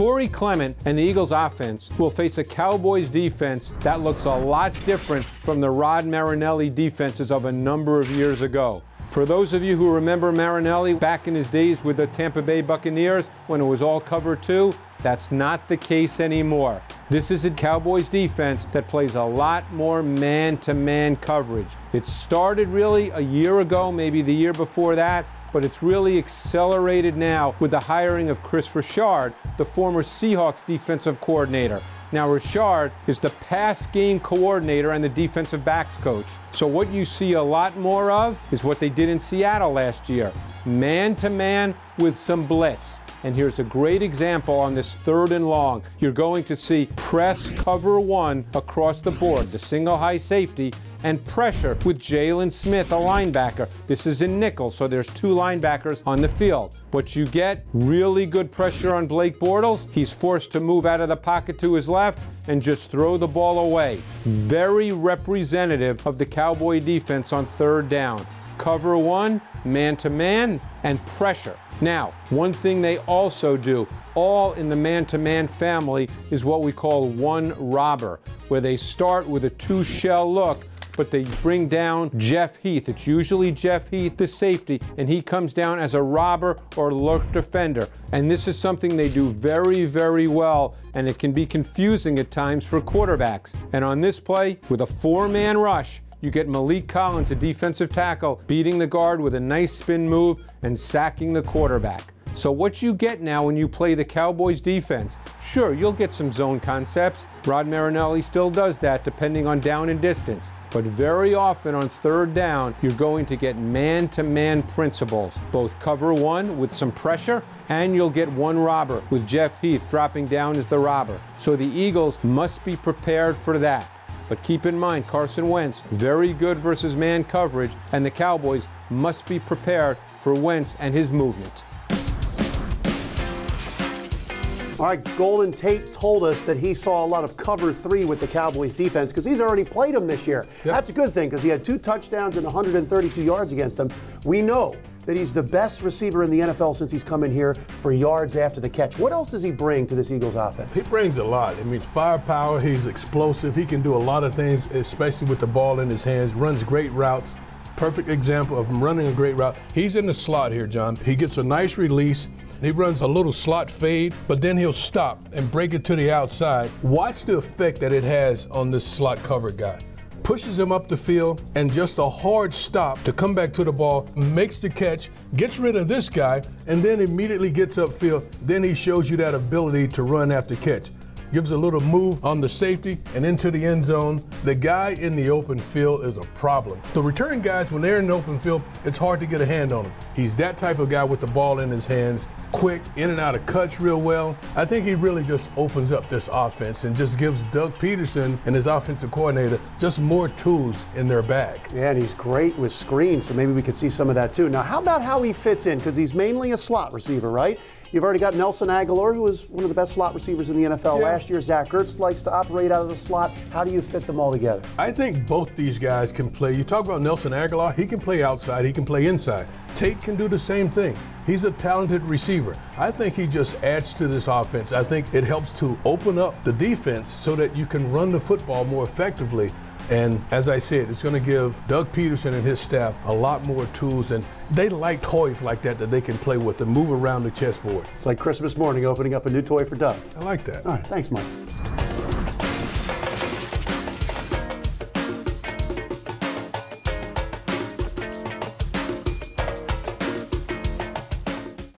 Corey Clement and the Eagles offense will face a Cowboys defense that looks a lot different from the Rod Marinelli defenses of a number of years ago. For those of you who remember Marinelli back in his days with the Tampa Bay Buccaneers when it was all cover two, that's not the case anymore. This is a Cowboys defense that plays a lot more man-to-man coverage. It started really a year ago, maybe the year before that, but it's really accelerated now with the hiring of Kris Richard, the former Seahawks defensive coordinator. Now, Richard is the pass game coordinator and the defensive backs coach. So what you see a lot more of is what they did in Seattle last year, man-to-man with some blitz. And here's a great example on this 3rd and long. You're going to see press cover one across the board, the single high safety, and pressure with Jalen Smith, a linebacker. This is in nickel, so there's 2 linebackers on the field. What you get, really good pressure on Blake Bortles. He's forced to move out of the pocket to his left and just throw the ball away. Very representative of the Cowboy defense on 3rd down. Cover one, man-to-man, and pressure. Now, one thing they also do, all in the man-to-man family, is what we call one robber, where they start with a 2-shell look, but they bring down Jeff Heath. It's usually Jeff Heath, the safety, and he comes down as a robber or lurk defender. And this is something they do very, very well, and it can be confusing at times for quarterbacks. And on this play, with a 4-man rush, you get Malik Collins, a defensive tackle, beating the guard with a nice spin move and sacking the quarterback. So what you get now when you play the Cowboys defense, sure, you'll get some zone concepts. Rod Marinelli still does that depending on down and distance. But very often on 3rd down, you're going to get man-to-man principles, both cover one with some pressure, and you'll get one robber with Jeff Heath dropping down as the robber. So the Eagles must be prepared for that. But keep in mind, Carson Wentz, very good versus man coverage, and the Cowboys must be prepared for Wentz and his movement. All right, Golden Tate told us that he saw a lot of cover 3 with the Cowboys defense because he's already played them this year. Yep. That's a good thing because he had 2 touchdowns and 132 yards against them. We know that he's the best receiver in the NFL since he's come in here for yards after the catch. What else does he bring to this Eagles offense? He brings a lot. I mean, firepower, he's explosive. He can do a lot of things, especially with the ball in his hands, runs great routes. Perfect example of him running a great route. He's in the slot here, John. He gets a nice release. He runs a little slot fade, but then he'll stop and break it to the outside. Watch the effect that it has on this slot covered guy. Pushes him up the field, and just a hard stop to come back to the ball, makes the catch, gets rid of this guy, and then immediately gets upfield. Then he shows you that ability to run after catch. Gives a little move on the safety and into the end zone. The guy in the open field is a problem. The return guys, when they're in the open field, it's hard to get a hand on him. He's that type of guy with the ball in his hands, quick, in and out of cuts real well. I think he really just opens up this offense and just gives Doug Peterson and his offensive coordinator just more tools in their bag. Yeah, and he's great with screens, so maybe we could see some of that too. Now, how about how he fits in? Because he's mainly a slot receiver, right? You've already got Nelson Aguilar, who was one of the best slot receivers in the NFL last year. Zach Ertz likes to operate out of the slot. How do you fit them all together? I think both these guys can play. You talk about Nelson Aguilar, he can play outside, he can play inside. Tate can do the same thing. He's a talented receiver. I think he just adds to this offense. I think it helps to open up the defense so that you can run the football more effectively. And as I said, it's going to give Doug Peterson and his staff a lot more tools, and they like toys like that they can play with and move around the chessboard. It's like Christmas morning opening up a new toy for Doug. I like that. All right, thanks, Mike.